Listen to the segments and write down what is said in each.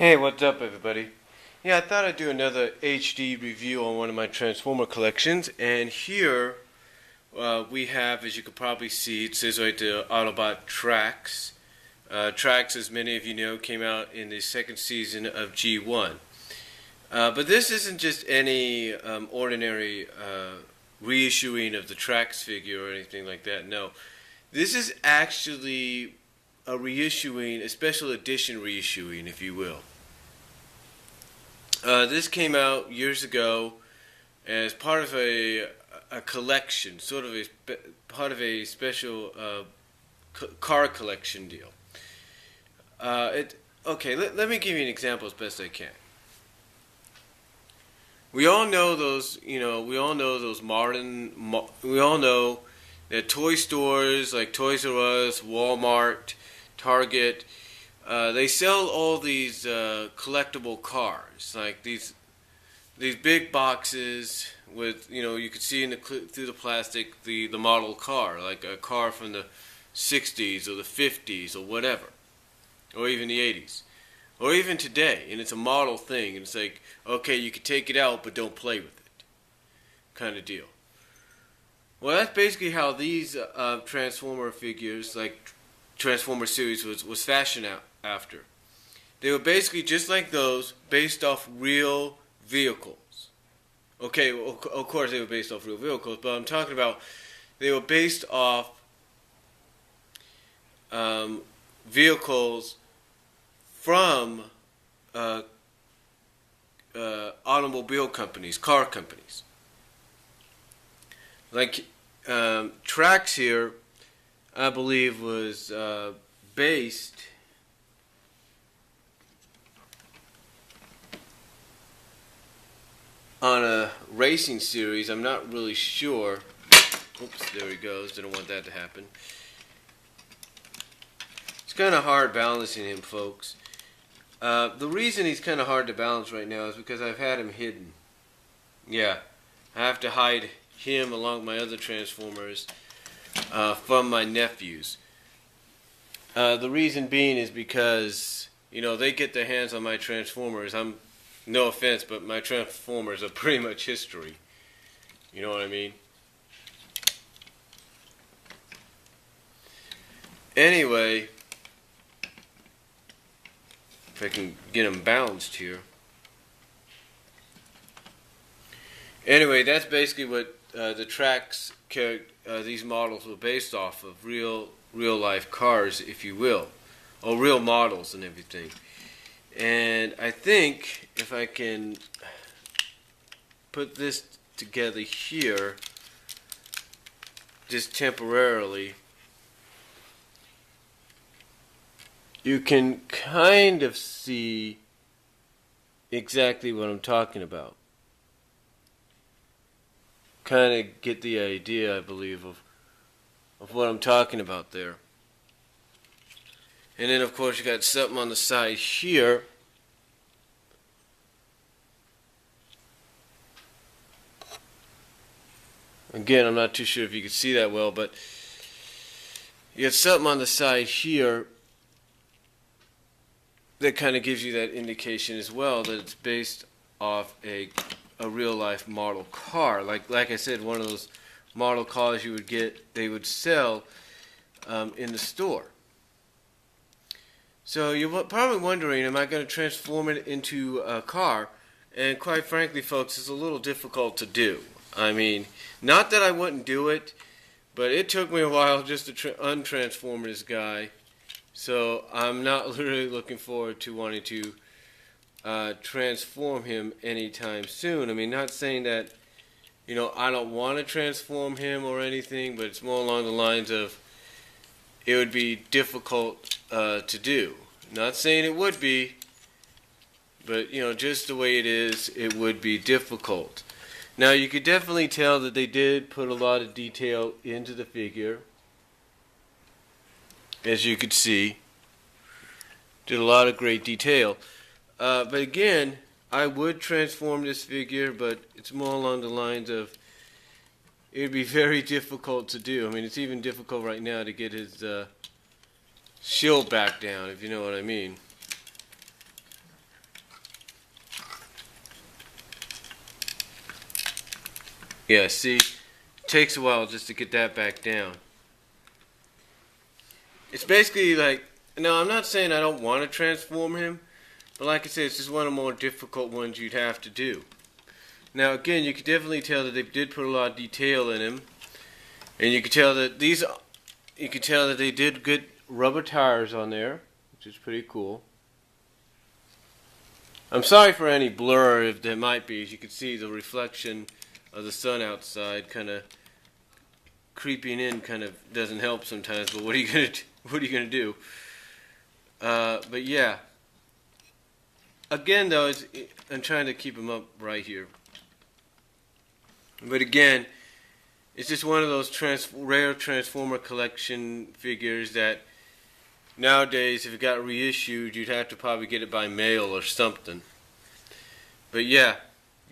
Hey, what's up, everybody? Yeah, I thought I'd do another HD review on one of my Transformer collections, and here we have, as you can probably see, it says right there, Autobot TRAXX. TRAXX, as many of you know, came out in the second season of G1. But this isn't just any ordinary reissuing of the TRAXX figure or anything like that. No, this is actually a reissuing, a special edition reissuing, if you will. This came out years ago as part of a collection, sort of part of a special car collection deal. Let me give you an example as best I can. We all know those, we all know those we all know that toy stores like Toys R Us, Walmart, Target, they sell all these collectible cars, like these big boxes with, you could see through the plastic the model car, like a car from the 60s or the 50s or whatever, or even the 80s. Or even today, and it's a model thing, and it's like, okay, you can take it out, but don't play with it, kind of deal. Well, that's basically how these Transformer figures, like Transformer series, was fashioned after. They were basically just like those, based off real vehicles. Okay, of course they were based off real vehicles, but I'm talking about they were based off vehicles from automobile companies, car companies. Like TRAXX here, I believe, was based on a racing series. I'm not really sure. Oops, there he goes. Didn't want that to happen. It's kind of hard balancing him, folks. The reason he's kind of hard to balance right now is because I've had him hidden. Yeah, I have to hide him along with my other Transformers from my nephews. The reason being is because, they get their hands on my Transformers. No offense, but my Transformers are pretty much history. You know what I mean? Anyway, if I can get them balanced here. Anyway, that's basically what the TRAXX these models were based off of, real life cars, if you will, or real models and everything. And I think if I can put this together here, just temporarily, you can kind of see exactly what I'm talking about. Kind of get the idea, I believe, of what I'm talking about there. And then, of course, you got something on the side here. Again, I'm not too sure if you can see that well, but you got something on the side here that kind of gives you that indication as well that it's based off a real life model car. Like I said, one of those model cars you would get, they would sell in the store. So you're probably wondering, am I going to transform it into a car? And quite frankly, folks, it's a little difficult to do. I mean, not that I wouldn't do it, but it took me a while just to untransform this guy. So I'm not really looking forward to wanting to transform him anytime soon. I mean, not saying that, I don't want to transform him or anything, but it's more along the lines of it would be difficult to do. Not saying it would be, but, just the way it is, it would be difficult. Now, you could definitely tell that they did put a lot of detail into the figure. As you could see, did a lot of great detail. But again, I would transform this figure, but it's more along the lines of it would be very difficult to do. I mean, it's even difficult right now to get his shield back down, if you know what I mean. Yeah, see, it takes a while just to get that back down. It's basically like, no, I'm not saying I don't want to transform him, but like I said, it's just one of the more difficult ones you'd have to do. Now again, you can definitely tell that they did put a lot of detail in him, and you can tell that they did good rubber tires on there, which is pretty cool. I'm sorry for any blur if there might be. As you can see, the reflection of the sun outside kind of creeping in kind of doesn't help sometimes. But what are you gonna do? But yeah. Again, though, I'm trying to keep them up right here. But again, it's just one of those rare Transformer collection figures that nowadays, if it got reissued, you'd have to probably get it by mail or something. But yeah,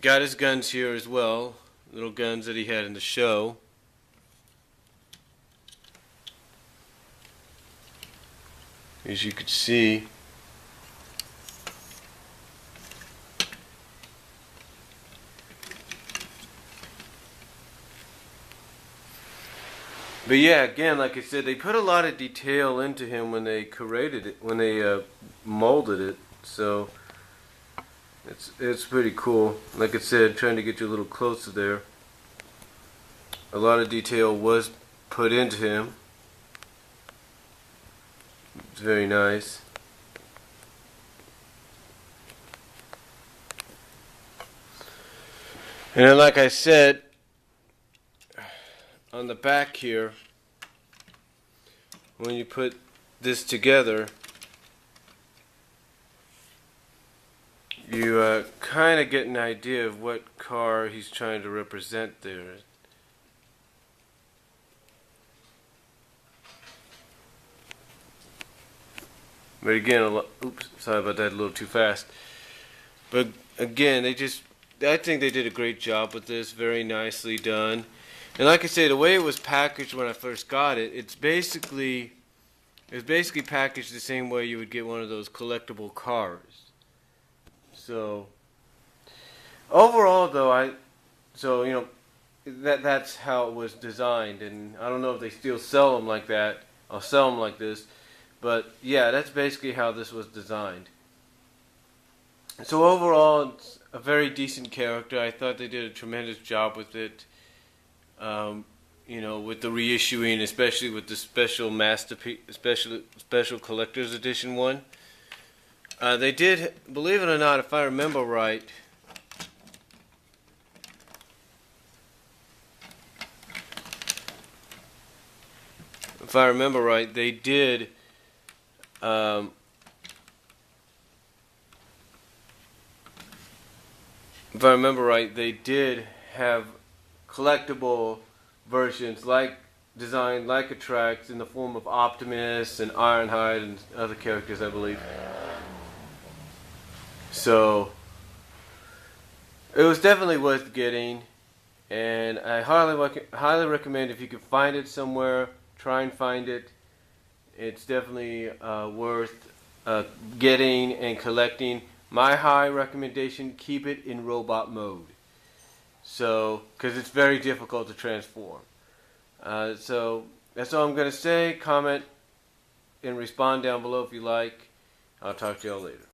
got his guns here as well. Little guns that he had in the show. As you could see. But yeah, again, like I said, they put a lot of detail into him when they created it, when they molded it. So it's pretty cool. Like I said, trying to get you a little closer there. A lot of detail was put into him. It's very nice. And then, like I said, on the back here, when you put this together, you kind of get an idea of what car he's trying to represent there. But again, oops, sorry about that, a little too fast. But again, I think they did a great job with this, very nicely done. And like I say, the way it was packaged when I first got it, it was basically packaged the same way you would get one of those collectible cars. So overall, though, that's how it was designed, and I don't know if they still sell them like that. I'll sell them like this, but yeah, that's basically how this was designed. So overall, it's a very decent character. I thought they did a tremendous job with it. With the reissuing, especially with the special special collector's edition one. They did, believe it or not, if I remember right, they did have collectible versions designed like a TRAXX in the form of Optimus and Ironhide and other characters, I believe. So it was definitely worth getting, and I highly recommend, if you can find it somewhere, try and find it. It's definitely worth getting and collecting. My high recommendation: keep it in robot mode. So, because it's very difficult to transform. So that's all I'm going to say. Comment and respond down below if you like. I'll talk to y'all later.